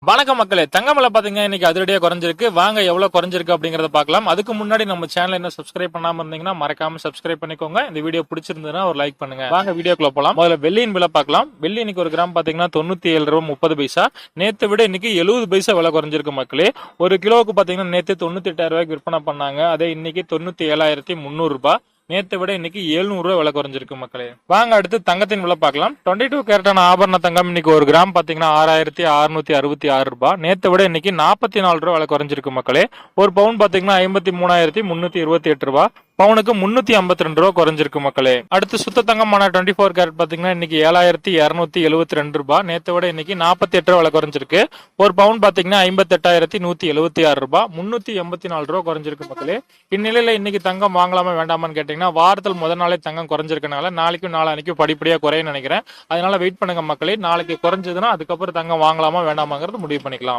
வணக்கம் மக்களே, தங்கம் விலை பாத்தீங்க இன்னைக்கு அதிரடியா குறைஞ்சிருக்கு. வாங்க எவ்வளவு குறைஞ்சிருக்கு அப்படிங்கறத பார்க்கலாம். அதுக்கு முன்னாடி நம்ம சேனல் என்ன சப்ஸ்கிரைப் பண்ணாம இருந்தீங்கன்னா மறக்காம சப்ஸ்கிரைப் பண்ணிக்கோங்க. இந்த வீடியோ பிடிச்சிருந்ததுன்னா ஒரு லைக் பண்ணுங்க. வாங்க வீடியோக்குள்ள போலாம். முதல்ல வெள்ளியின் விலை பார்க்கலாம். வெள்ளி இன்னைக்கு ஒரு கிராம் பாத்தீங்கன்னா 97 ரூபாய் 30 பைசா. நேத்தை விட இன்னைக்கு 70 பைசா விலை குறைஞ்சிருக்கு மக்களே. ஒரு கிலோவுக்கு பாத்தீங்கன்னா நேத்து 98,000 ரூபாய்க்கு விற்பனை பண்ணாங்க. அதே இன்னைக்கு 97,300 ரூபாய். நேத்தை விட இன்னைக்கு 700 ரூபாய் விலை குறைஞ்சிருக்கு மக்களே. வாங்க அடுத்து தங்கத்தின் விலை பார்க்கலாம். 22 கேரட்டான ஆபரண தங்கம் இன்னைக்கு ஒரு கிராம் பாத்தீங்கன்னா 6,666 ரூபாய். நேத்தை விட இன்னைக்கு 44 ரூபாய் விலை குறைஞ்சிருக்கு மக்களே. ஒரு பவுன் பாத்தீங்கன்னா 53,328 ரூபாய். பவுனுக்கு 352 ரூபாய் குறைஞ்சிருக்கு மக்களே. அடுத்து சுத்த தங்கமான 24 கேரட் பாத்தீங்கன்னா இன்னைக்கு 7,272 ரூபாய். நேத்தை விட இன்னைக்கு 48 ரூபாய் விலை குறைஞ்சிருக்கு. ஒரு பவுன் பாத்தீங்கன்னா 58,176 ரூபாய். 384 ரூபாய் குறைஞ்சிருக்கு மக்களே. இந்நிலையில இன்னைக்கு தங்கம் வாங்கலாமா வேண்டாமான்னு கேட்டீங்கன்னா வாரத்தில் முதல் நாளே தங்கம் குறைஞ்சிருக்கனால நாளைக்கும் நாளானிக்கும் படிப்படியா குறைய நினைக்கிறேன். அதனால வெயிட் பண்ணுங்க மக்களே. நாளைக்கு குறைஞ்சதுன்னா அதுக்கப்புறம் தங்கம் வாங்கலாமா வேண்டாமாங்கிறது முடிவு பண்ணிக்கலாம்.